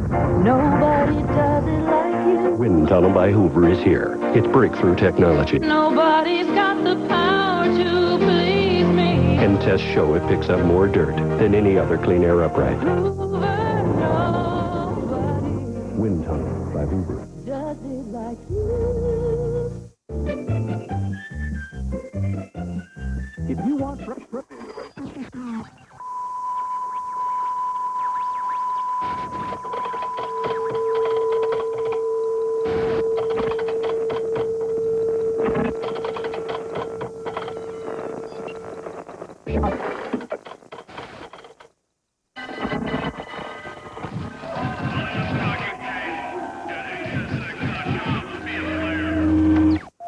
Nobody does it like you. Wind tunnel by Hoover is here. It's breakthrough technology. Nobody's got the power to please me. And tests show it picks up more dirt than any other clean air upright. Hoover, nobody Wind tunnel by Hoover. does it like you. If you want fresh...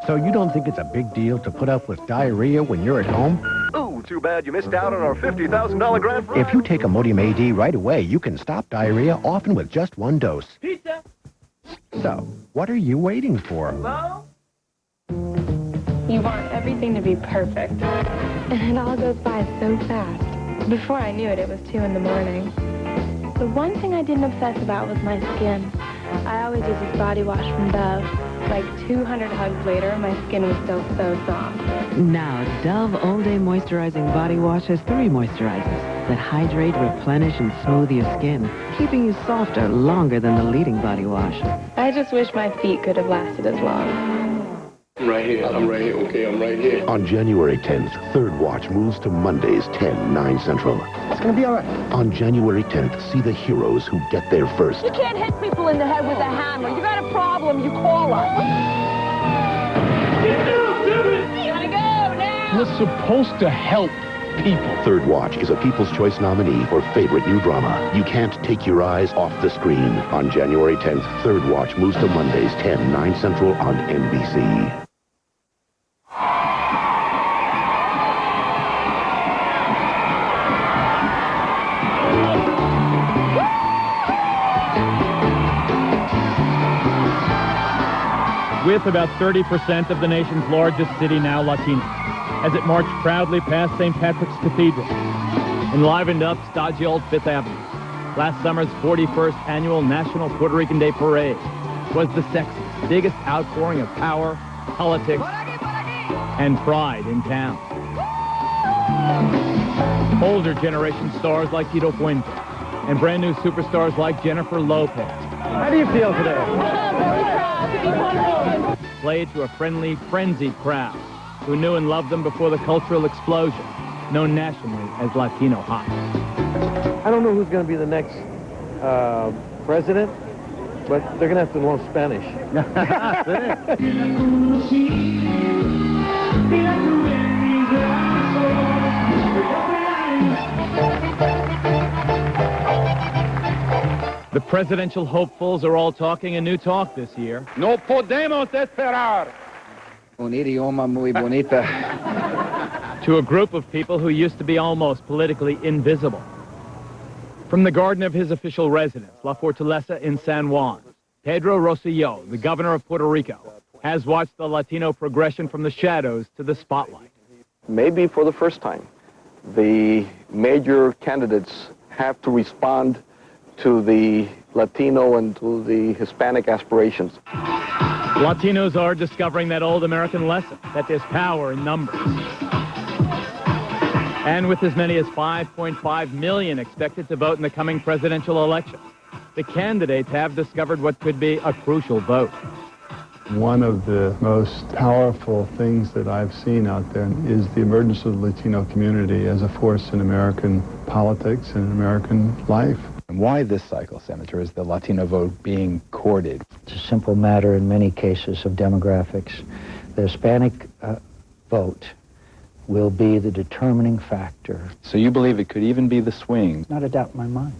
So you don't think it's a big deal to put up with diarrhea when you're at home? Ooh, too bad you missed out on our $50,000 grand prize. If you take Imodium AD right away, you can stop diarrhea, often with just one dose. Pizza. So, what are you waiting for? Hello? You want everything to be perfect. And it all goes by so fast. Before I knew it, it was 2 in the morning. The one thing I didn't obsess about was my skin. I always use this body wash from Dove. Like 200 hugs later, my skin was still so soft. Now, Dove All Day Moisturizing Body Wash has 3 moisturizers that hydrate, replenish, and smooth your skin, keeping you softer longer than the leading body wash. I just wish my feet could have lasted as long. I'm right here, okay, I'm right here. On January 10th, Third Watch moves to Mondays, 10, 9 Central. It's gonna be all right. On January 10th, see the heroes who get there first. You can't hit people in the head with a hammer. You got a problem, you call us. Gotta go now. We're supposed to help people. Third Watch is a People's Choice nominee for favorite new drama. You can't take your eyes off the screen. On January 10th, Third Watch moves to Mondays, 10, 9 Central on NBC. With about 30% of the nation's largest city now Latino, as it marched proudly past St. Patrick's Cathedral and livened up stodgy old Fifth Avenue. Last summer's 41st annual National Puerto Rican Day Parade was the sexiest, biggest outpouring of power, politics, and pride in town. Older generation stars like Tito Puente and brand new superstars like Jennifer Lopez. How do you feel today? Very proud to be one of them. Played to a friendly, frenzied crowd who knew and loved them before the cultural explosion, known nationally as Latino Hot. I don't know who's going to be the next president, but they're going to have to learn Spanish. The presidential hopefuls are all talking a new talk this year. No podemos esperar. Un idioma muy bonita. To a group of people who used to be almost politically invisible. From the garden of his official residence, La Fortaleza in San Juan, Pedro Rosselló, the governor of Puerto Rico, has watched the Latino progression from the shadows to the spotlight. Maybe for the first time, the major candidates have to respond to the Latino and to the Hispanic aspirations. Latinos are discovering that old American lesson, that there's power in numbers. And with as many as 5.5 million expected to vote in the coming presidential election, the candidates have discovered what could be a crucial vote. One of the most powerful things that I've seen out there is the emergence of the Latino community as a force in American politics and American life. And why this cycle, Senator, is the Latino vote being courted? It's a simple matter in many cases of demographics. The Hispanic vote will be the determining factor. So you believe it could even be the swing? Not a doubt in my mind.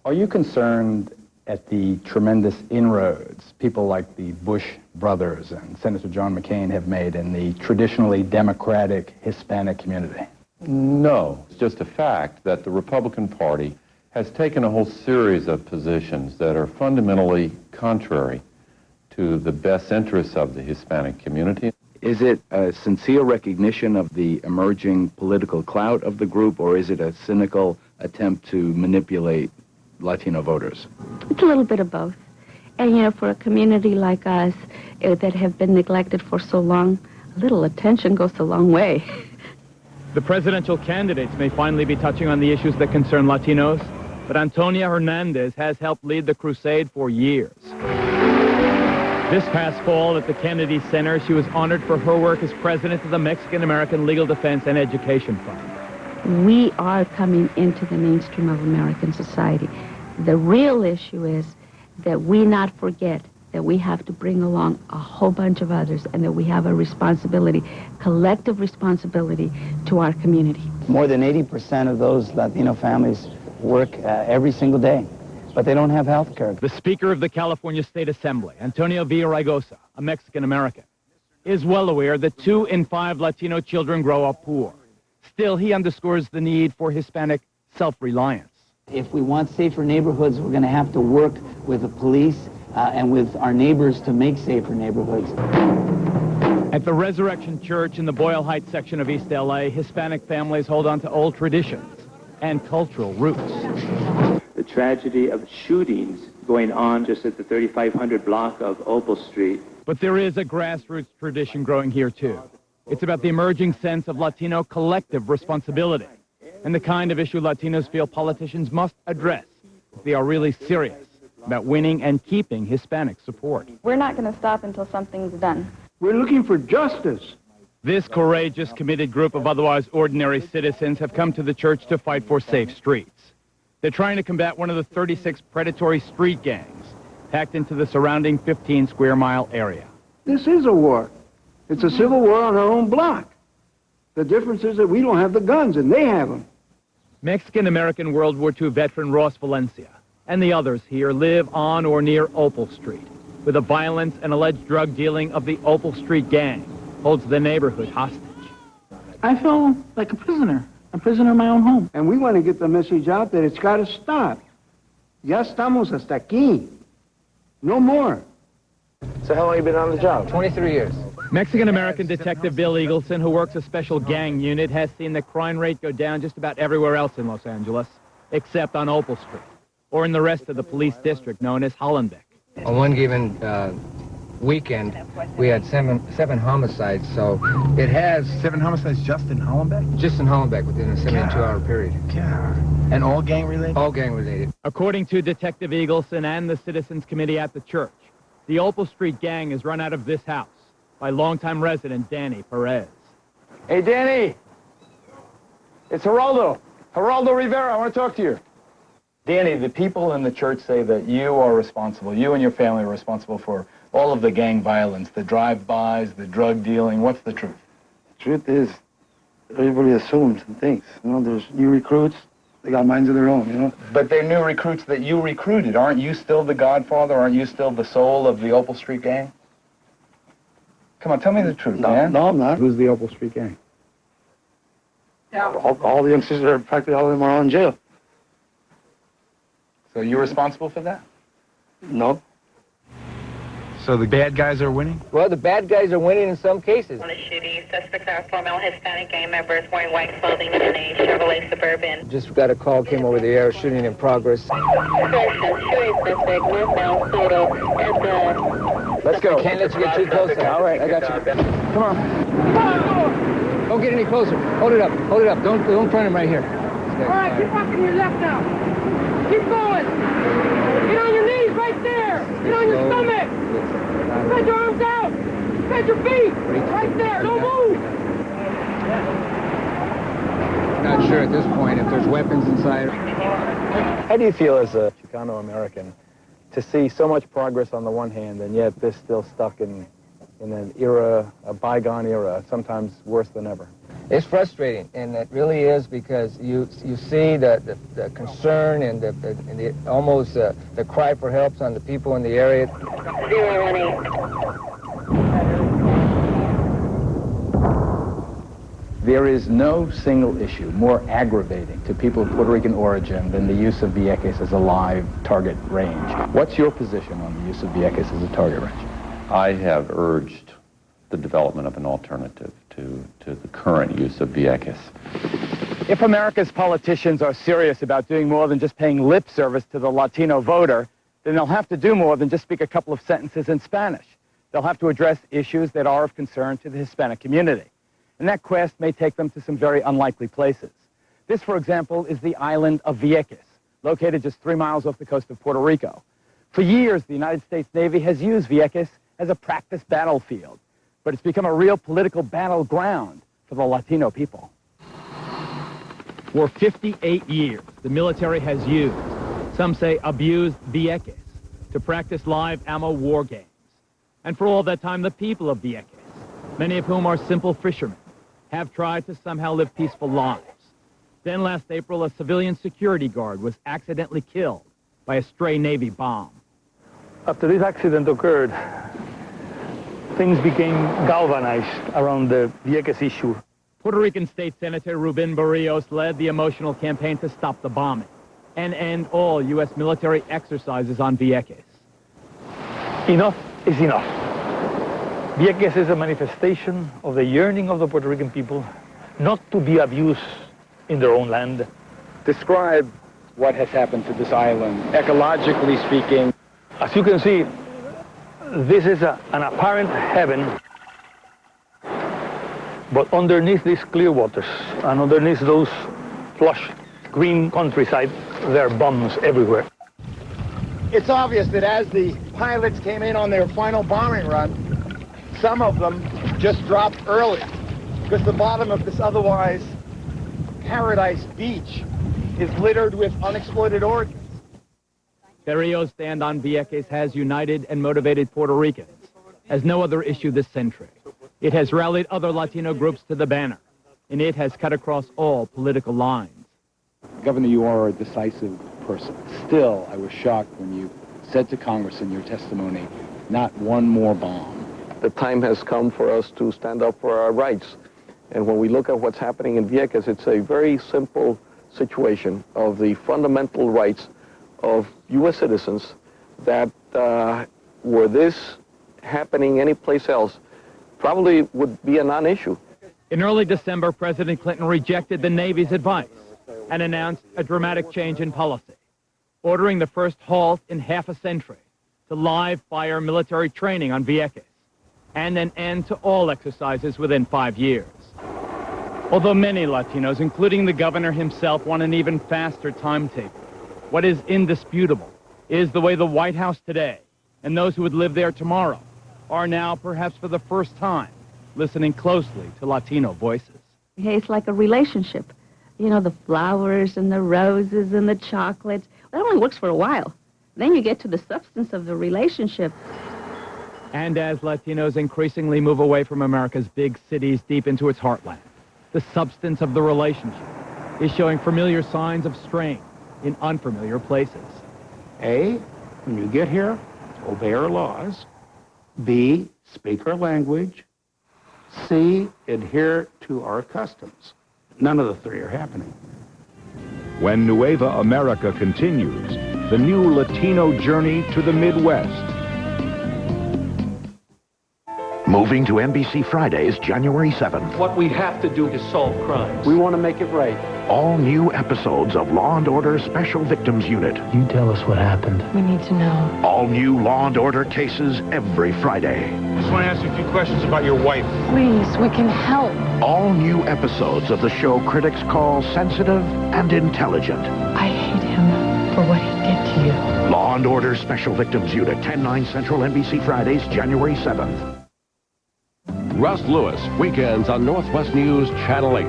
Are you concerned at the tremendous inroads people like the Bush brothers and Senator John McCain have made in the traditionally Democratic Hispanic community? No. It's just a fact that the Republican Party has taken a whole series of positions that are fundamentally contrary to the best interests of the Hispanic community. Is it a sincere recognition of the emerging political clout of the group, or is it a cynical attempt to manipulate Latino voters? It's a little bit of both. And, you know, for a community like us that have been neglected for so long, a little attention goes a long way. The presidential candidates may finally be touching on the issues that concern Latinos, but Antonia Hernandez has helped lead the crusade for years. This past fall at the Kennedy Center, she was honored for her work as president of the Mexican-American Legal Defense and Education Fund. We are coming into the mainstream of American society. The real issue is that we not forget that we have to bring along a whole bunch of others and that we have a responsibility, collective responsibility to our community. More than 80% of those Latino families work every single day, but they don't have health care. The Speaker of the California State Assembly, Antonio Villaraigosa, a Mexican-American, is well aware that 2 in 5 Latino children grow up poor. Still, he underscores the need for Hispanic self-reliance. If we want safer neighborhoods, we're going to have to work with the police and with our neighbors to make safer neighborhoods. At the Resurrection Church in the Boyle Heights section of East L.A., Hispanic families hold on to old traditions and cultural roots. The tragedy of shootings going on just at the 3500 block of Opal Street. But there is a grassroots tradition growing here, too. It's about the emerging sense of Latino collective responsibility and the kind of issue Latinos feel politicians must address if they are really serious about winning and keeping Hispanic support. We're not going to stop until something's done. We're looking for justice. This courageous, committed group of otherwise ordinary citizens have come to the church to fight for safe streets. They're trying to combat one of the 36 predatory street gangs packed into the surrounding 15-square-mile area. This is a war. It's a civil war on our own block. The difference is that we don't have the guns and they have them. Mexican-American World War II veteran Ross Valencia and the others here live on or near Opal Street, where the violence and alleged drug dealing of the Opal Street gang holds the neighborhood hostage. I feel like a prisoner in my own home. And we want to get the message out that it's got to stop. Ya estamos hasta aquí. No more. So how long have you been on the job? 23 years. Mexican-American Detective Bill Eagleson, who works a special gang unit, has seen the crime rate go down just about everywhere else in Los Angeles, except on Opal Street, or in the rest of the police district known as Hollenbeck. On one given weekend, we had seven homicides, so it has... 7 homicides just in Hollenbeck? Just in Hollenbeck within a 72-hour period. God. And all gang-related? All gang-related. According to Detective Eagleson and the Citizens Committee at the church, the Opal Street gang is run out of this house by longtime resident Danny Perez. Hey, Danny. It's Geraldo. Geraldo Rivera, I want to talk to you. Danny, the people in the church say that you are responsible, you and your family are responsible for all of the gang violence, the drive-bys, the drug dealing. What's the truth? The truth is, everybody assumes and thinks. You know, there's new recruits. They got minds of their own, you know. But they're new recruits that you recruited. Aren't you still the godfather? Aren't you still the soul of the Opal Street gang? Come on, tell me the truth, man. No, I'm not. Who's the Opal Street gang? All the youngsters are, practically all of them are all in jail. So you're responsible for that? No. So the bad guys are winning? Well, the bad guys are winning in some cases. On a shooting, suspects are 4 male Hispanic gang members wearing white clothing in a Chevrolet Suburban. Just got a call, came over the air, shooting in progress. Let's go. Can't let you get too close. All right, I got you. Come on. Don't get any closer. Hold it up. Hold it up. Don't front him right here. All right, keep rocking your left now. Keep going. Get on your knees right there. Get on your stomach. Spread your arms out. Spread your feet. Right there. Don't move. Not sure at this point if there's weapons inside. How do you feel as a Chicano-American to see so much progress on the one hand and yet this still stuck in an era, a bygone era, sometimes worse than ever? It's frustrating, and it really is, because you see the concern and the almost the cry for help on the people in the area. 018. There is no single issue more aggravating to people of Puerto Rican origin than the use of Vieques as a live target range. What's your position on the use of Vieques as a target range? I have urged the development of an alternative to the current use of Vieques. If America's politicians are serious about doing more than just paying lip service to the Latino voter, then they'll have to do more than just speak a couple of sentences in Spanish. They'll have to address issues that are of concern to the Hispanic community. And that quest may take them to some very unlikely places. This, for example, is the island of Vieques, located just 3 miles off the coast of Puerto Rico. For years, the United States Navy has used Vieques as a practice battlefield, but it's become a real political battleground for the Latino people. For 58 years, the military has used, some say abused, Vieques to practice live ammo war games. And for all that time, the people of Vieques, many of whom are simple fishermen, have tried to somehow live peaceful lives. Then last April, a civilian security guard was accidentally killed by a stray Navy bomb. After this accident occurred, things became galvanized around the Vieques issue. Puerto Rican State Senator Rubén Barrios led the emotional campaign to stop the bombing and end all U.S. military exercises on Vieques. Enough is enough. Vieques is a manifestation of the yearning of the Puerto Rican people not to be abused in their own land. Describe what has happened to this island, ecologically speaking. As you can see, this is an apparent heaven, but underneath these clear waters and underneath those lush green countryside, there are bombs everywhere. It's obvious that as the pilots came in on their final bombing run, some of them just dropped early because the bottom of this otherwise paradise beach is littered with unexploited ordnance. Barrios' stand on Vieques has united and motivated Puerto Ricans as no other issue this century. It has rallied other Latino groups to the banner, and it has cut across all political lines. Governor, you are a decisive person. Still, I was shocked when you said to Congress in your testimony, not one more bomb. The time has come for us to stand up for our rights. And when we look at what's happening in Vieques, it's a very simple situation of the fundamental rights of U.S. citizens that were this happening anyplace else, probably would be a non-issue. In early December, President Clinton rejected the Navy's advice and announced a dramatic change in policy, ordering the first halt in half a century to live-fire military training on Vieques, and an end to all exercises within 5 years. Although many Latinos, including the governor himself, want an even faster timetable, what is indisputable is the way the White House today, and those who would live there tomorrow, are now, perhaps for the first time, listening closely to Latino voices. It's like a relationship. You know, the flowers and the roses and the chocolates. That only works for a while. Then you get to the substance of the relationship. And as Latinos increasingly move away from America's big cities deep into its heartland, the substance of the relationship is showing familiar signs of strain in unfamiliar places. A, when you get here, obey our laws. B, speak our language. C, adhere to our customs. None of the three are happening. When Nueve America continues, the new Latino journey to the Midwest. Moving to NBC Fridays, January 7th. What we have to do is solve crimes. We want to make it right. All new episodes of Law & Order Special Victims Unit. You tell us what happened. We need to know. All new Law & Order cases every Friday. I just want to ask you a few questions about your wife. Please, we can help. All new episodes of the show critics call sensitive and intelligent. I hate him for what he did to you. Law & Order Special Victims Unit, 10/9 Central, NBC Fridays, January 7th. Russ Lewis, weekends on Northwest News, Channel 8.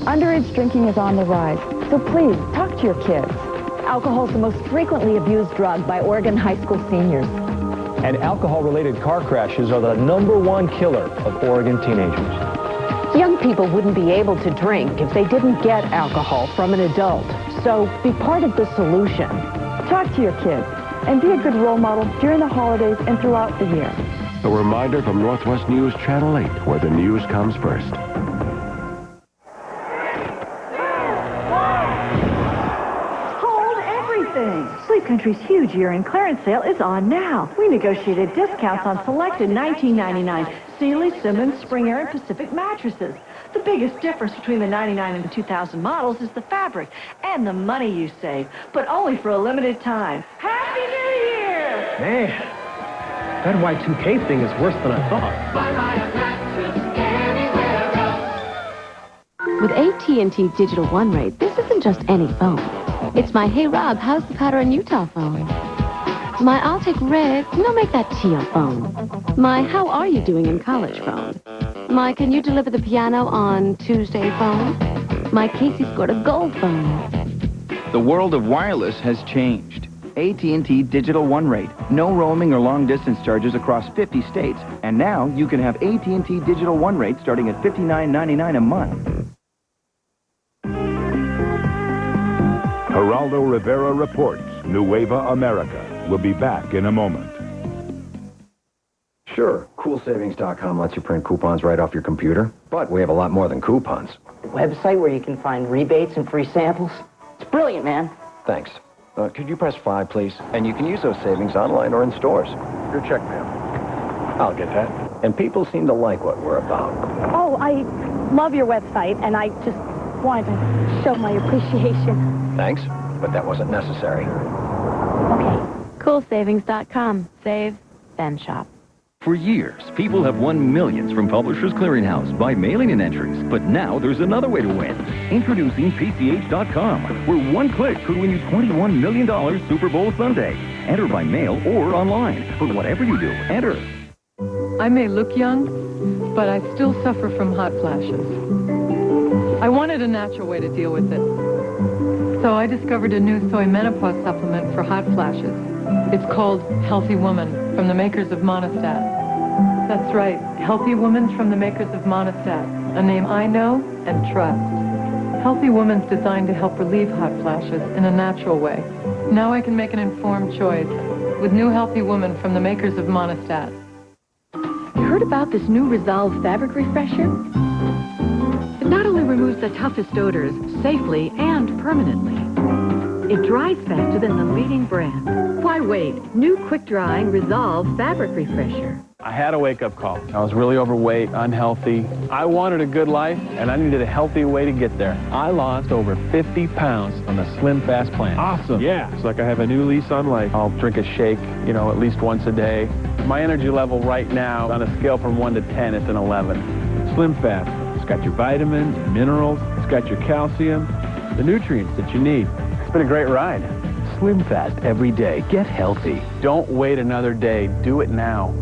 Underage drinking is on the rise, so please talk to your kids. Alcohol is the most frequently abused drug by Oregon high school seniors. And alcohol-related car crashes are the #1 killer of Oregon teenagers. Young people wouldn't be able to drink if they didn't get alcohol from an adult. So be part of the solution. Talk to your kids and be a good role model during the holidays and throughout the year. A reminder from Northwest News, Channel 8, where the news comes first. Hold everything! Sleep Country's huge year-end clearance sale is on now. We negotiated discounts on selected $19.99 Sealy, Simmons, Spring Air, and Pacific mattresses. The biggest difference between the 99 and the 2000 models is the fabric and the money you save, but only for a limited time. Happy New Year! Man, that Y2K thing is worse than I thought. With AT&T Digital One Rate, this isn't just any phone. It's my Hey Rob, how's the powder in Utah phone. My I'll take red, no make that teal phone. My how are you doing in college phone. My can you deliver the piano on Tuesday phone. My Casey scored a gold phone. The world of wireless has changed. AT&T Digital One Rate. No roaming or long distance charges across 50 states. And now you can have AT&T Digital One Rate starting at $59.99 a month. Geraldo Rivera reports Nueve America. We'll be back in a moment. Sure, CoolSavings.com lets you print coupons right off your computer, but we have a lot more than coupons. Website where you can find rebates and free samples. It's brilliant, man. Thanks. Could you press 5, please? And you can use those savings online or in stores. Your check, ma'am. I'll get that. And people seem to like what we're about. Oh, I love your website, and I just wanted to show my appreciation. Thanks, but that wasn't necessary. CoolSavings.com. Save, then shop. For years, people have won millions from Publishers Clearinghouse by mailing in entries. But now there's another way to win. Introducing PCH.com, where one click could win you $21 million Super Bowl Sunday. Enter by mail or online. But whatever you do, enter. I may look young, but I still suffer from hot flashes. I wanted a natural way to deal with it. So I discovered a new soy menopause supplement for hot flashes. It's called Healthy Woman, from the makers of Monistat. That's right, Healthy Woman's from the makers of Monistat, a name I know and trust. Healthy Woman's designed to help relieve hot flashes in a natural way. Now I can make an informed choice with new Healthy Woman from the makers of Monistat. You heard about this new Resolve fabric refresher? It not only removes the toughest odors safely and permanently, it dries faster than the leading brand. Why wait? New quick-drying Resolve fabric refresher. I had a wake-up call. I was really overweight, unhealthy. I wanted a good life, and I needed a healthy way to get there. I lost over 50 pounds on the Slim Fast plan. Awesome. Yeah. It's like I have a new lease on life. I'll drink a shake, at least once a day. My energy level right now, on a scale from 1 to 10, it's an 11. Slim Fast. It's got your vitamins, minerals. It's got your calcium, the nutrients that you need. It's been a great ride. Slim Fast every day. Get healthy. Don't wait another day. Do it now.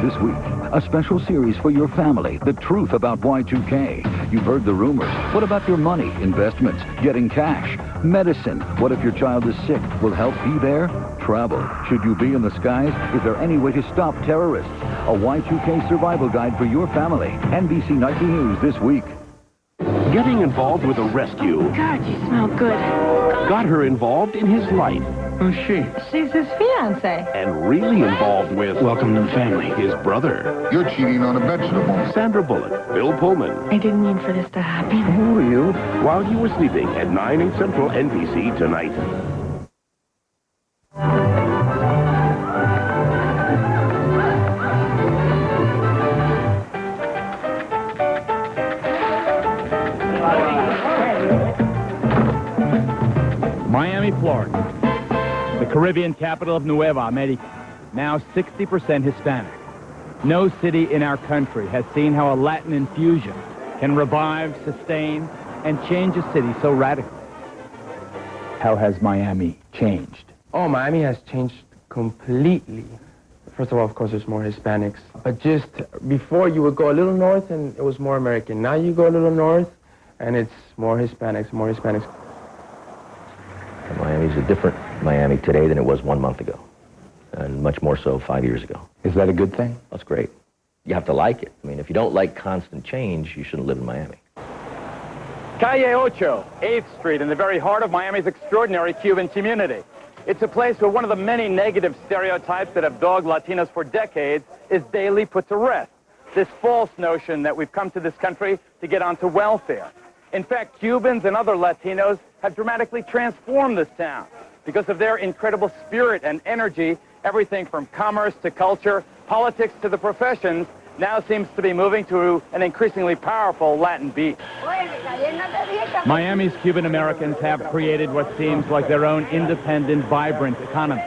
This week, a special series for your family, The Truth About Y2K. You've heard the rumors. What about your money, investments, getting cash, medicine? What if your child is sick? Will help be there? Travel. Should you be in the skies? Is there any way to stop terrorists? A Y2K survival guide for your family. NBC Nightly News this week. Getting involved with a rescue God, you smell good. got her involved in his life. Who's she? She's his fiancée. And really involved with, welcome to the family, his brother. You're cheating on a vegetable. Sandra Bullock, Bill Pullman. I didn't mean for this to happen. Who are you? While you were sleeping at 9 8 Central NBC tonight. Miami, Florida, the Caribbean capital of Nueve America, now 60% Hispanic. No city in our country has seen how a Latin infusion can revive, sustain, and change a city so radically. How has Miami changed? Oh, Miami has changed completely. First of all, of course, there's more Hispanics. But just before, you would go a little north and it was more American. Now you go a little north and it's more Hispanics, more Hispanics. Miami's a different Miami today than it was 1 month ago, and much more so 5 years ago. Is that a good thing? That's great. You have to like it. I mean, if you don't like constant change, you shouldn't live in Miami. Calle Ocho, 8th Street, in the very heart of Miami's extraordinary Cuban community. It's a place where one of the many negative stereotypes that have dogged Latinos for decades is daily put to rest. This false notion that we've come to this country to get onto welfare. In fact, Cubans and other Latinos have dramatically transformed this town because of their incredible spirit and energy. Everything from commerce to culture, politics to the professions now seems to be moving to an increasingly powerful Latin beat. Miami's Cuban Americans have created what seems like their own independent, vibrant economy.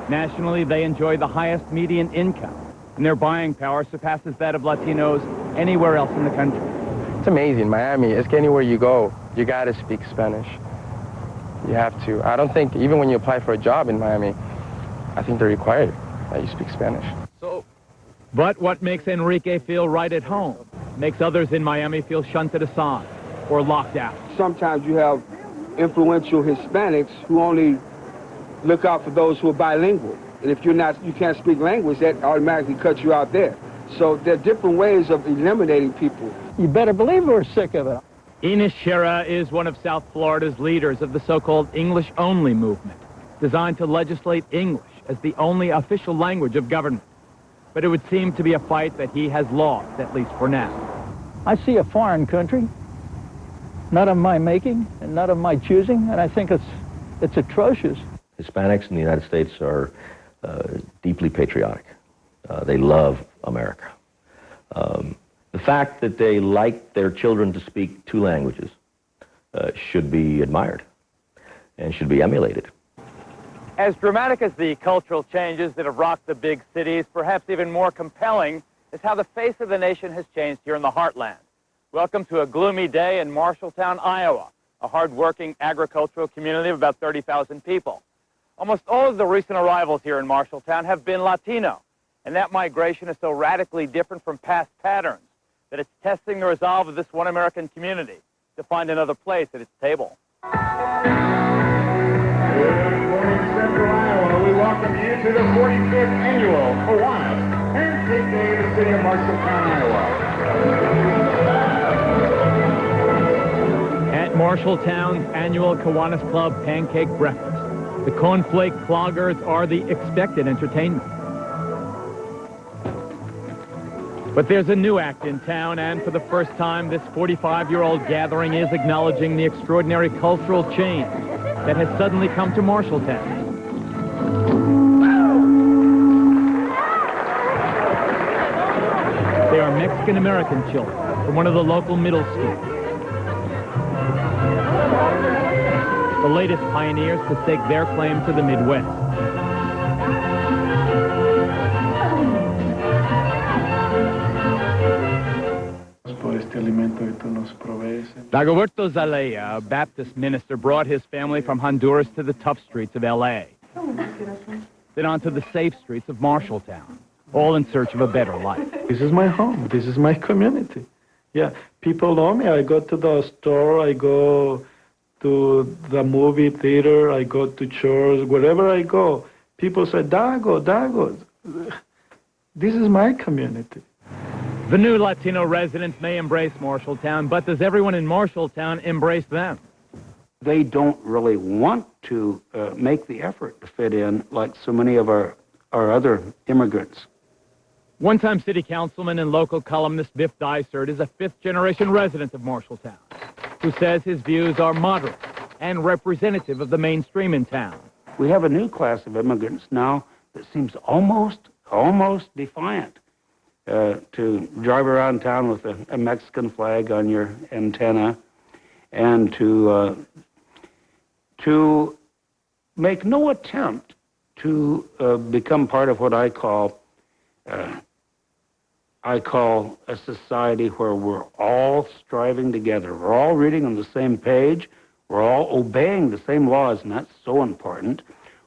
Nationally, they enjoy the highest median income, and their buying power surpasses that of Latinos anywhere else in the country. It's amazing. Miami, it's anywhere you go, you got to speak Spanish. You have to. I don't think, even when you apply for a job in Miami, I think they're required that you speak Spanish. But what makes Enrique feel right at home makes others in Miami feel shunted aside or locked out. Sometimes you have influential Hispanics who only look out for those who are bilingual. And if you can't speak language, that automatically cuts you out there. So there are different ways of eliminating people. You better believe we're sick of it. Ines Shera is one of South Florida's leaders of the so-called English-only movement, designed to legislate English as the only official language of government. But it would seem to be a fight that he has lost, at least for now. I see a foreign country, not of my making and not of my choosing, and I think it's atrocious. Hispanics in the United States are deeply patriotic. They love America. The fact that they like their children to speak two languages should be admired and should be emulated. As dramatic as the cultural changes that have rocked the big cities, perhaps even more compelling is how the face of the nation has changed here in the heartland. Welcome to a gloomy day in Marshalltown, Iowa, a hard-working agricultural community of about 30,000 people. Almost all of the recent arrivals here in Marshalltown have been Latino, and that migration is so radically different from past patterns that it's testing the resolve of this one American community to find another place at its table. We welcome you to the 45th annual Kiwanis Pancake Day in the city of Marshalltown, Iowa. At Marshalltown's annual Kiwanis Club Pancake Breakfast, the cornflake cloggers are the expected entertainment. But there's a new act in town, and for the first time, this 45-year-old gathering is acknowledging the extraordinary cultural change that has suddenly come to Marshalltown. They are Mexican-American children from one of the local middle schools. The latest pioneers to stake their claim to the Midwest. Dagoberto Zalea, a Baptist minister, brought his family from Honduras to the tough streets of L.A., then onto the safe streets of Marshalltown, all in search of a better life. This is my home. This is my community. Yeah, people know me. I go to the store. I go to the movie theater. I go to church. Wherever I go, people say, Dago, Dago. This is my community. The new Latino residents may embrace Marshalltown, but does everyone in Marshalltown embrace them? They don't really want to make the effort to fit in like so many of our other immigrants. One-time city councilman and local columnist Biff Dysert is a fifth-generation resident of Marshalltown, who says his views are moderate and representative of the mainstream in town. We have a new class of immigrants now that seems almost defiant to drive around town with a Mexican flag on your antenna and to make no attempt to become part of what I call a society where we're all striving together. We're all reading on the same page. We're all obeying the same laws, and that's so important.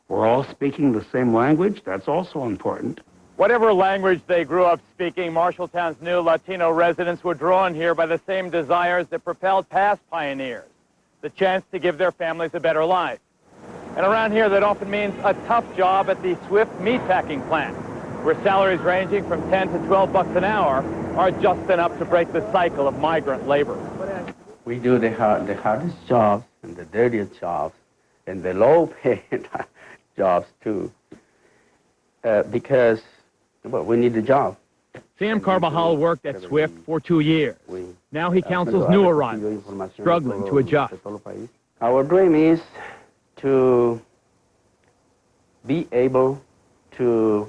We're all speaking the same language. That's also important. Whatever language they grew up speaking, Marshalltown's new Latino residents were drawn here by the same desires that propelled past pioneers, the chance to give their families a better life. And around here, that often means a tough job at the Swift meatpacking plant, where salaries ranging from 10 to 12 bucks an hour are just enough to break the cycle of migrant labor. We do the hardest jobs and the dirtiest jobs and the low-paid jobs, too, because, well, we need a job. Sam Carbajal worked at Swift for 2 years. Now he counsels new arrivals, struggling to adjust. Our dream is to be able to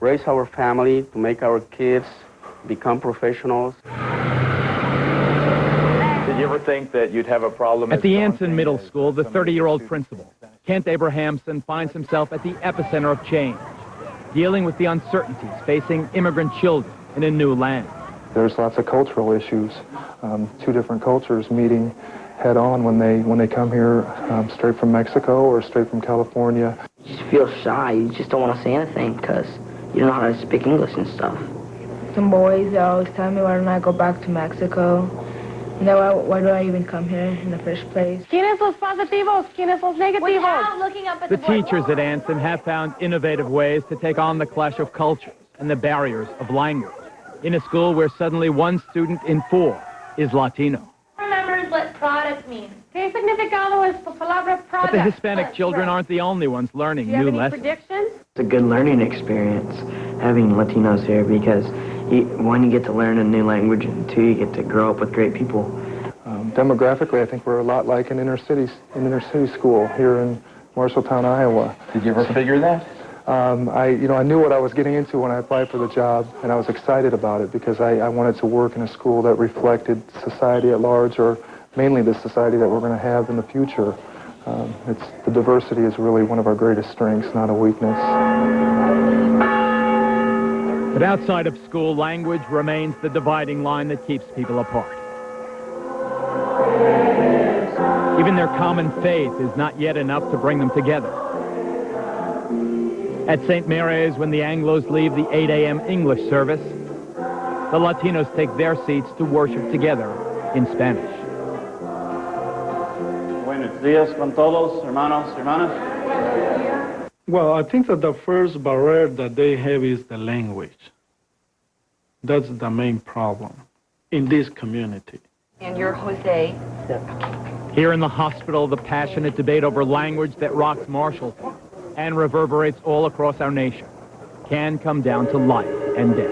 raise our family, to make our kids become professionals. Did you ever think that you'd have a problem? At the Anson Middle School, the 30-year-old principal, Kent Abrahamson, finds himself at the epicenter of change, dealing with the uncertainties facing immigrant children in a new land. There's lots of cultural issues, two different cultures meeting head-on when they come here straight from Mexico or straight from California. You just feel shy. You just don't want to say anything because you don't know how to speak English and stuff. Some boys, they always tell me, why don't I go back to Mexico? And then why do I even come here in the first place? ¿Quiénes los positivos? ¿Quiénes los negativos? Looking up at The teachers at Anson have found innovative ways to take on the clash of cultures and the barriers of language in a school where suddenly 1 student in 4 is Latino. Remembers what product means. ¿Qué significado es la palabra product? But the Hispanic children aren't the only ones learning Do you have new any lessons. predictions? It's a good learning experience having Latinos here because one, you get to learn a new language, and 2, you get to grow up with great people. Demographically, I think we're a lot like an inner city school here in Marshalltown, Iowa. Did you ever figure that? I knew what I was getting into when I applied for the job, and I was excited about it because I wanted to work in a school that reflected society at large, or mainly the society that we're going to have in the future. The diversity is really one of our greatest strengths, not a weakness. But outside of school, language remains the dividing line that keeps people apart. Even their common faith is not yet enough to bring them together. At St. Mary's, when the Anglos leave the 8 a.m. English service, the Latinos take their seats to worship together in Spanish. Buenos días con todos, hermanos, hermanas. Well, I think that the first barrier that they have is the language. That's the main problem in this community. And you're Jose. Here in the hospital, the passionate debate over language that rocks Marshalltown and reverberates all across our nation can come down to life and death.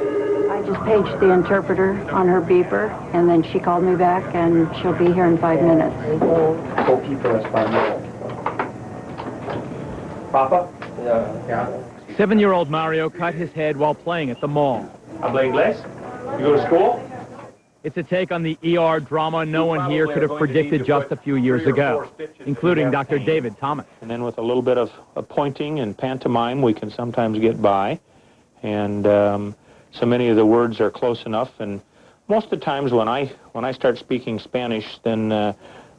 I just paged the interpreter on her beeper, and then she called me back, and she'll be here in 5 minutes. Papa? 7-year-old Mario cut his head while playing at the mall. Habla inglés? You go to school? It's a take on the ER drama no one here could have predicted just a few years ago, including Dr. David Thomas. And then with a little bit of pointing and pantomime, we can sometimes get by. And so many of the words are close enough. And most of the times when I start speaking Spanish, then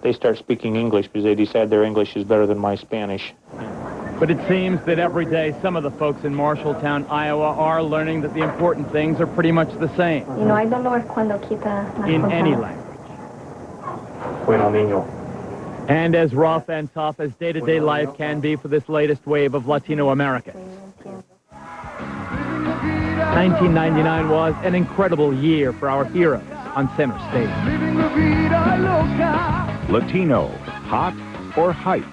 they start speaking English because they decide their English is better than my Spanish. But it seems that every day some of the folks in Marshalltown, Iowa, are learning that the important things are pretty much the same. Y no hay dolor cuando quita las in cosas. any language. Bueno, niño. And as rough and tough as day-to-day life can be for this latest wave of Latino Americans, 1999 was an incredible year for our heroes on center stage. Latino, hot or hype?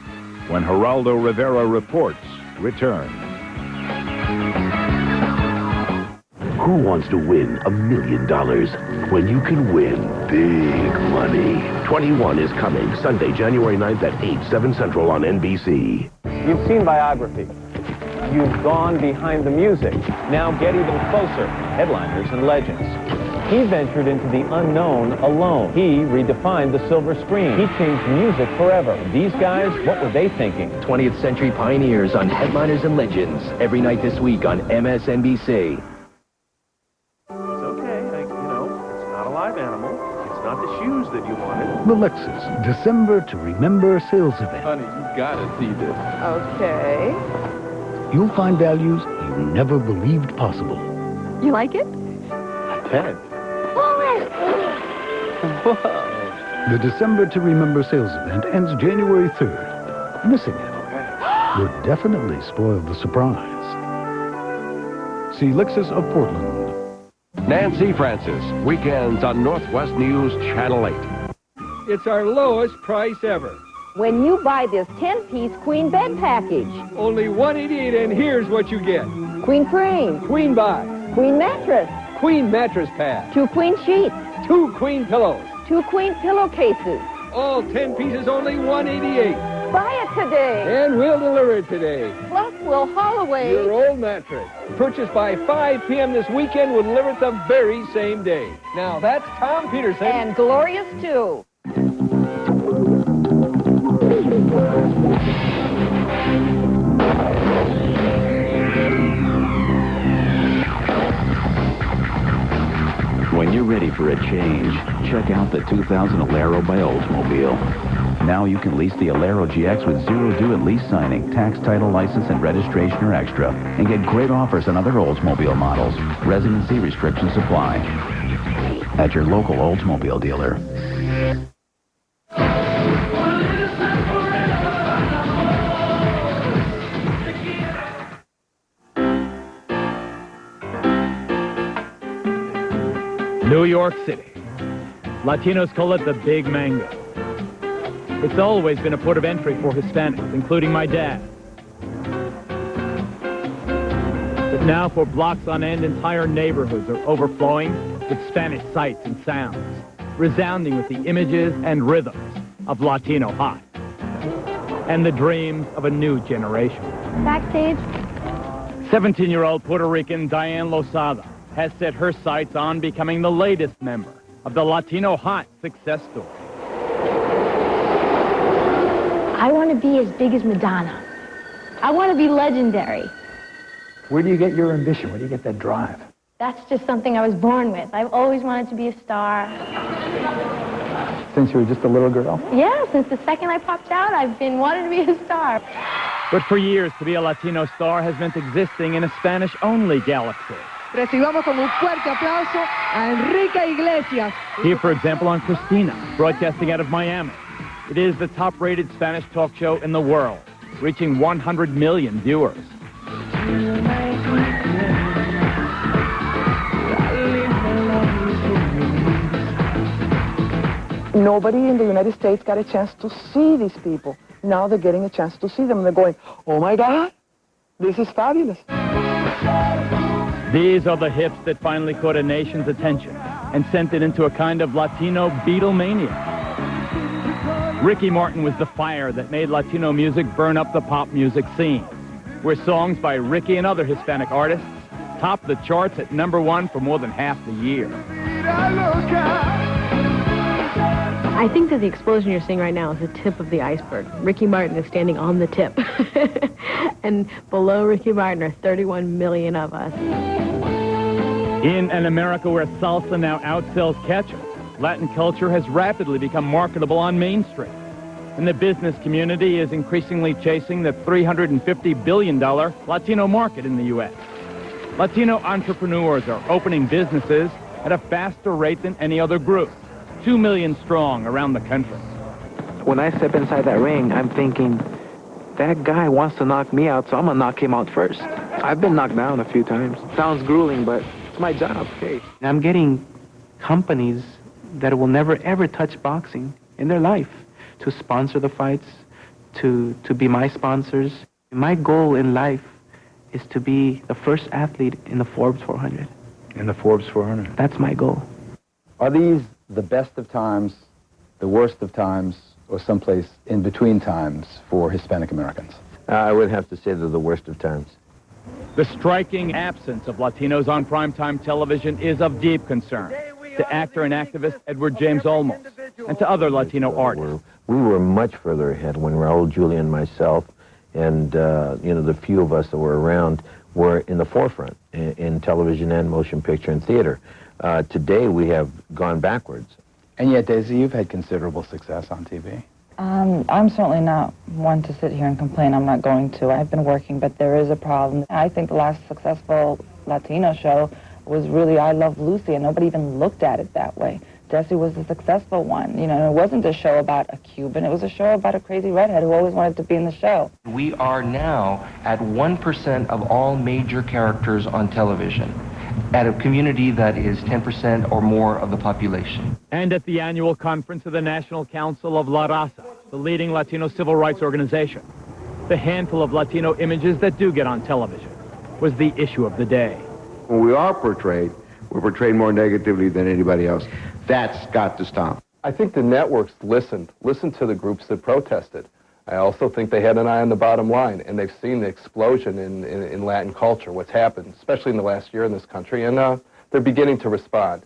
When Geraldo Rivera reports, return. Who wants to win $1 million when you can win big money? 21 is coming Sunday, January 9th at 8, 7 Central on NBC. You've seen Biography. You've gone behind the music. Now get even closer. Headliners and legends. He ventured into the unknown alone. He redefined the silver screen. He changed music forever. These guys, what were they thinking? 20th Century Pioneers on Headliners and Legends every night this week on MSNBC. It's okay. It's not a live animal. It's not the shoes that you wanted. The Lexus December to Remember sales event. Honey, you gotta see this. Okay. You'll find values you never believed possible. You like it? I bet. The December to Remember sales event ends January 3rd. Missing it would definitely spoil the surprise. See Lexus of Portland. Nancy Francis, weekends on Northwest News Channel 8. It's our lowest price ever. When you buy this 10-piece queen bed package. Only $188, and here's what you get. Queen frame. Queen box. Queen mattress. Queen mattress pad. 2 queen sheets. 2 queen pillows. 2 queen pillowcases. All 10 pieces, only $188. buy it today. And we'll deliver it today. Plus, we'll haul away Your old mattress. Purchased by 5 p.m. this weekend will deliver it the very same day. Now, that's Tom Peterson. And glorious, too. When you're ready for a change, check out the 2000 Alero by Oldsmobile. Now you can lease the Alero GX with zero due at lease signing, tax, title, license, and registration are extra, and get great offers on other Oldsmobile models. Residency restrictions apply. At your local Oldsmobile dealer. New York City. Latinos call it the Big Mango. It's always been a port of entry for Hispanics, including my dad. But now for blocks on end, entire neighborhoods are overflowing with Spanish sights and sounds, resounding with the images and rhythms of Latino hot and the dreams of a new generation. Backstage. 17-year-old Puerto Rican Diane Lozada has set her sights on becoming the latest member of the Latino hot success story. I want to be as big as Madonna. I want to be legendary. Where do you get your ambition? Where do you get that drive? That's just something I was born with. I've always wanted to be a star. Since you were just a little girl? Yeah, since the second I popped out, I've been wanting to be a star. But for years, to be a Latino star has meant existing in a Spanish-only galaxy. Recibamos con un fuerte aplauso a Enrique Iglesias. Here, for example, on Christina, broadcasting out of Miami. It is the top-rated Spanish talk show in the world, reaching 100 million viewers. Nobody in the United States got a chance to see these people. Now they're getting a chance to see them, and they're going, oh my God, this is fabulous. These are the hips that finally caught a nation's attention and sent it into a kind of Latino Beatlemania. Ricky Martin was the fire that made Latino music burn up the pop music scene, where songs by Ricky and other Hispanic artists topped the charts at #1 for more than half the year. I think that the explosion you're seeing right now is the tip of the iceberg. Ricky Martin is standing on the tip. And below Ricky Martin are 31 million of us. In an America where salsa now outsells ketchup, Latin culture has rapidly become marketable on Main Street. And the business community is increasingly chasing the $350 billion Latino market in the U.S. Latino entrepreneurs are opening businesses at a faster rate than any other group, 2 million strong around the country. When I step inside that ring, I'm thinking, that guy wants to knock me out, so I'm going to knock him out first. I've been knocked down a few times. Sounds grueling, but it's my job. Okay. I'm getting companies that will never, ever touch boxing in their life to sponsor the fights, to be my sponsors. My goal in life is to be the first athlete in the Forbes 400. In the Forbes 400? That's my goal. Are these the best of times, the worst of times, or someplace in between times for Hispanic Americans? I would have to say they're the worst of times. The striking absence of Latinos on primetime television is of deep concern to actor and activist Edward James Olmos and to other Latino artists. We were much further ahead when Raul, Julia, and myself, and the few of us that were around, were in the forefront in television and motion picture and theater. Today we have gone backwards. And yet, Daisy, you've had considerable success on TV. I'm certainly not one to sit here and complain. I'm not going to. I've been working, but there is a problem. I think the last successful Latino show was really I Love Lucy, and nobody even looked at it that way. Jesse was the successful one. You know, it wasn't a show about a Cuban. It was a show about a crazy redhead who always wanted to be in the show. We are now at 1% of all major characters on television, at a community that is 10% or more of the population. And at the annual conference of the National Council of La Raza, the leading Latino civil rights organization, the handful of Latino images that do get on television was the issue of the day. When we are portrayed, we're portrayed more negatively than anybody else. That's got to stop. I think the networks listened to the groups that protested. I also think they had an eye on the bottom line, and they've seen the explosion in Latin culture, what's happened, especially in the last year in this country, and they're beginning to respond.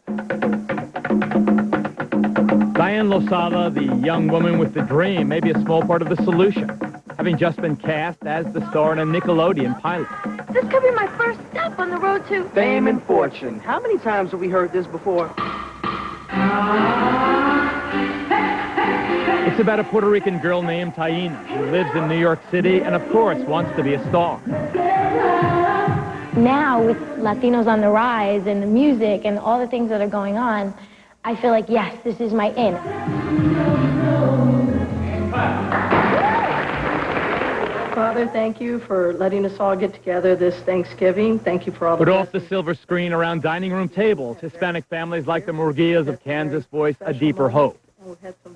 Diane Losada, the young woman with the dream, may be a small part of the solution, having just been cast as the star in a Nickelodeon pilot. This could be my first stop on the road to fame and fortune. How many times have we heard this before? It's about a Puerto Rican girl named Taina who lives in New York City and, of course, wants to be a star. Now, with Latinos on the rise and the music and all the things that are going on, I feel like, yes, this is my in. Father, thank you for letting us all get together this Thanksgiving. Thank you for all the Put off the silver screen around dining room tables, Hispanic families like the Murguias of Kansas voice a deeper hope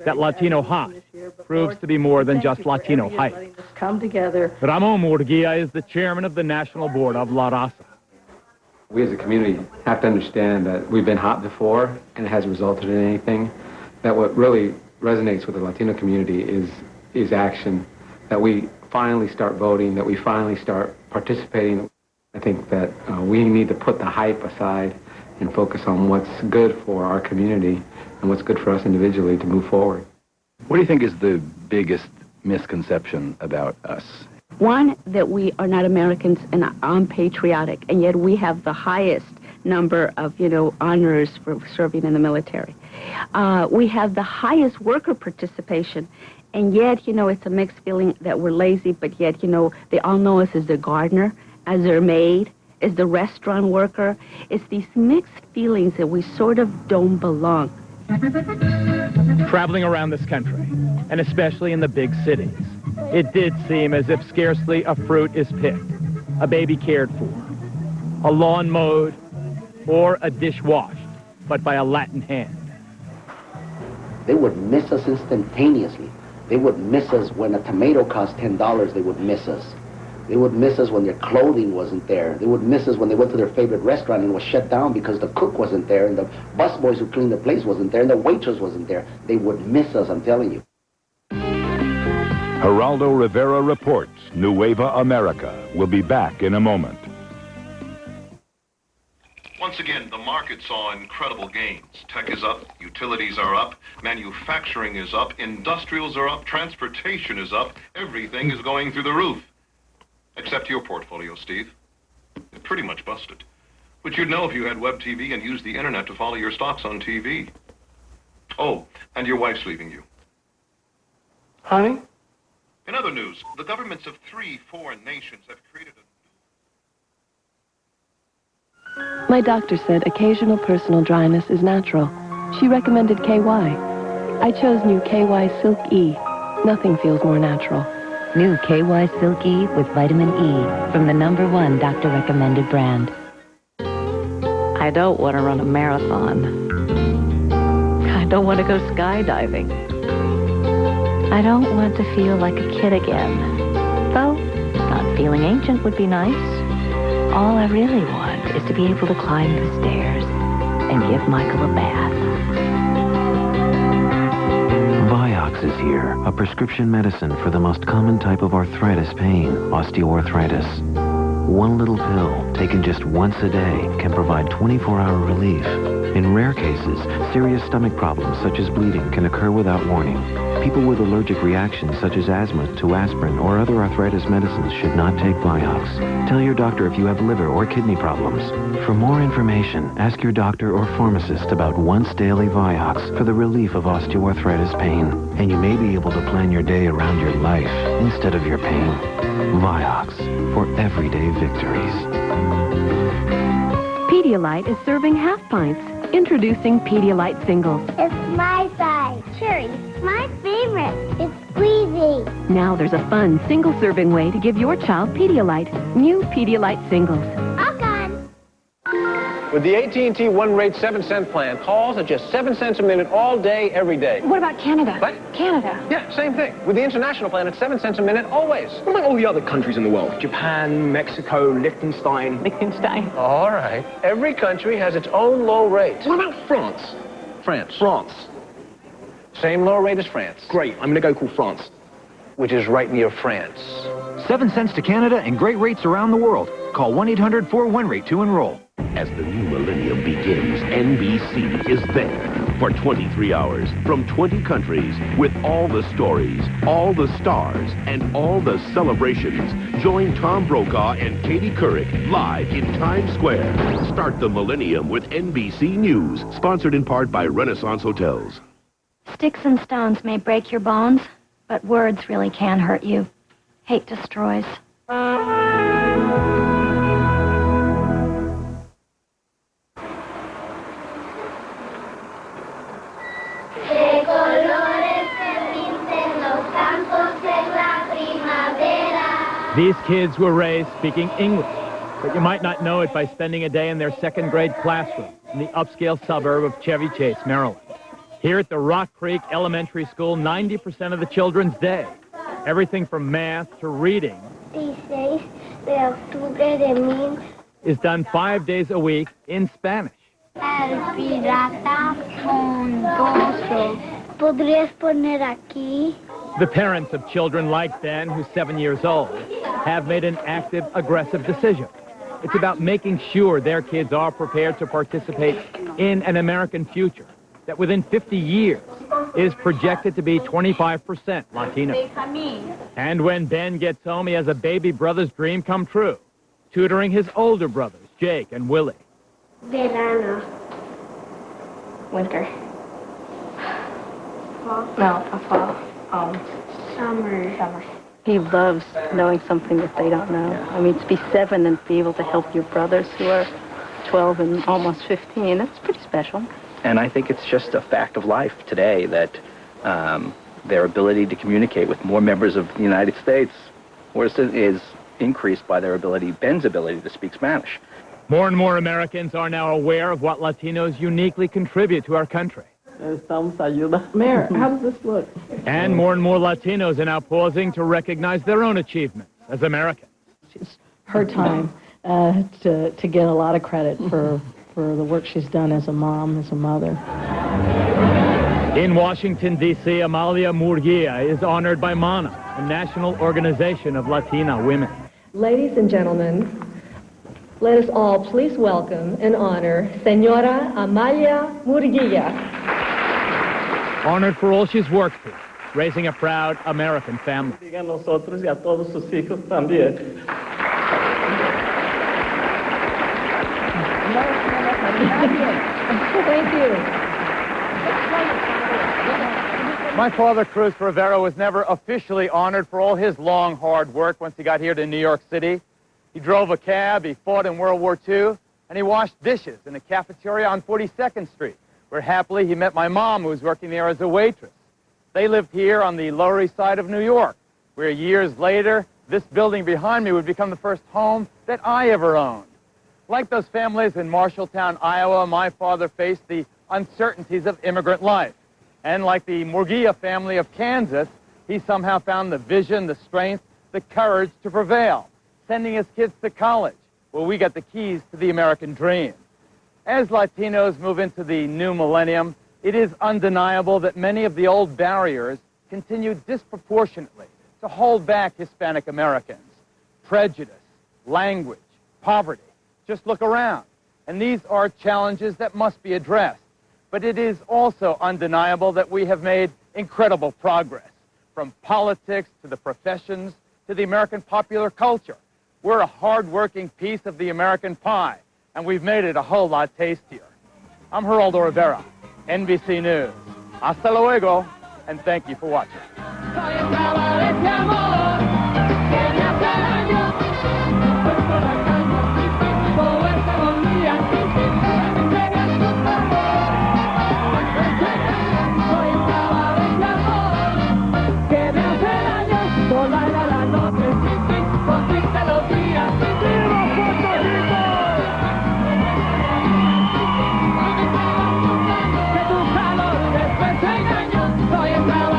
that Latino High proves to be more than just Latino Heights. come together. Ramon Murguia is the chairman of the National Board of La Raza. We as a community have to understand that we've been hot before and it hasn't resulted in anything. That what really resonates with the Latino community is action, that we finally start voting, that we finally start participating. I think that we need to put the hype aside and focus on what's good for our community and what's good for us individually to move forward. What do you think is the biggest misconception about us? One, that we are not Americans and unpatriotic, and yet we have the highest number of, honors for serving in the military. We have the highest worker participation, and yet, it's a mixed feeling that we're lazy, but yet, they all know us as the gardener, as their maid, as the restaurant worker. It's these mixed feelings that we sort of don't belong. Traveling around this country, and especially in the big cities, it did seem as if scarcely a fruit is picked, a baby cared for, a lawn mowed, or a dish washed, but by a Latin hand. They would miss us instantaneously. They would miss us when a tomato cost $10, they would miss us. They would miss us when their clothing wasn't there. They would miss us when they went to their favorite restaurant and was shut down because the cook wasn't there and the busboys who cleaned the place wasn't there and the waitress wasn't there. They would miss us, I'm telling you. Geraldo Rivera reports Nueve America will be back in a moment. Once again, the market saw incredible gains. Tech is up, utilities are up, manufacturing is up, industrials are up, transportation is up, everything is going through the roof. Except your portfolio, Steve. It pretty much busted. Which you'd know if you had web TV and used the internet to follow your stocks on TV. Oh, and your wife's leaving you. Honey? In other news, the governments of 3 foreign nations have created a... My doctor said occasional personal dryness is natural. She recommended KY. I chose new KY Silk E. Nothing feels more natural. New KY Silk E with vitamin E from the #1 doctor-recommended brand. I don't want to run a marathon. I don't want to go skydiving. I don't want to feel like a kid again. Though, not feeling ancient would be nice. All I really want is to be able to climb the stairs and give Michael a bath. Vioxx is here, a prescription medicine for the most common type of arthritis pain, osteoarthritis. One little pill, taken just once a day, can provide 24-hour relief. In rare cases, serious stomach problems such as bleeding can occur without warning. People with allergic reactions such as asthma to aspirin or other arthritis medicines should not take Vioxx. Tell your doctor if you have liver or kidney problems. For more information, ask your doctor or pharmacist about once daily Vioxx for the relief of osteoarthritis pain. And you may be able to plan your day around your life instead of your pain. Vioxx, for everyday victories. Pedialyte is serving half pints. Introducing Pedialyte Singles. It's my size. Cherry, my favorite. It's squeezy. Now there's a fun single-serving way to give your child Pedialyte. New Pedialyte Singles. With the AT&T one-rate 7-cent plan, calls are just 7 cents a minute all day, every day. What about Canada? What? Canada. Yeah, same thing. With the international plan, it's 7 cents a minute always. What about all the other countries in the world? Japan, Mexico, Liechtenstein. Liechtenstein. All right. Every country has its own low rate. What about France? France. France. Same low rate as France. Great. I'm going to go call France. which is right near France. 7 cents to Canada and great rates around the world. Call 1-800-4-1-RATE to enroll. As the new millennium begins, NBC is there for 23 hours from 20 countries with all the stories, all the stars, and all the celebrations. Join Tom Brokaw and Katie Couric live in Times Square. Start the millennium with NBC News, sponsored in part by Renaissance Hotels. Sticks and stones may break your bones, but words really can hurt you. Hate destroys. These kids were raised speaking English, but you might not know it by spending a day in their second-grade classroom in the upscale suburb of Chevy Chase, Maryland. Here at the Rock Creek Elementary School, 90% of the children's day, everything from math to reading, is done 5 days a week in Spanish. El pirata fondoso. ¿Podrías poner aquí? The parents of children like Ben, who's 7 years old, have made an active, aggressive decision. It's about making sure their kids are prepared to participate in an American future that within 50 years is projected to be 25% Latino. And when Ben gets home, he has a baby brother's dream come true, tutoring his older brothers, Jake and Willie. Verano. Winter. Fall. No, fall. Summer. He loves knowing something that they don't know. I mean, to be 7 and be able to help your brothers who are 12 and almost 15, that's pretty special. And I think it's just a fact of life today that their ability to communicate with more members of the United States is increased by Ben's ability to speak Spanish. More and more Americans are now aware of what Latinos uniquely contribute to our country. Mayor, how does this look? And more Latinos are now pausing to recognize their own achievements as Americans. It's her time to get a lot of credit for the work she's done as a mom, as a mother. In Washington, D.C., Amalia Murguia is honored by MANA, the National Organization of Latina Women. Ladies and gentlemen, let us all please welcome and honor Señora Amalia Murguia. Honored for all she's worked for, raising a proud American family. Diga a nosotros y a todos sus hijos también. Thank you. My father, Cruz Rivera, was never officially honored for all his long, hard work once he got here to New York City. He drove a cab, he fought in World War II, and he washed dishes in a cafeteria on 42nd Street, where happily he met my mom, who was working there as a waitress. They lived here on the Lower East Side of New York, where years later, this building behind me would become the first home that I ever owned. Like those families in Marshalltown, Iowa, my father faced the uncertainties of immigrant life. And like the Murguia family of Kansas, he somehow found the vision, the strength, the courage to prevail, sending his kids to college, where we got the keys to the American dream. As Latinos move into the new millennium, it is undeniable that many of the old barriers continue disproportionately to hold back Hispanic Americans. Prejudice, language, poverty. Just look around. And these are challenges that must be addressed. But it is also undeniable that we have made incredible progress, from politics to the professions to the American popular culture. We're a hard-working piece of the American pie, and we've made it a whole lot tastier. I'm Geraldo Rivera, NBC News. Hasta luego, and thank you for watching.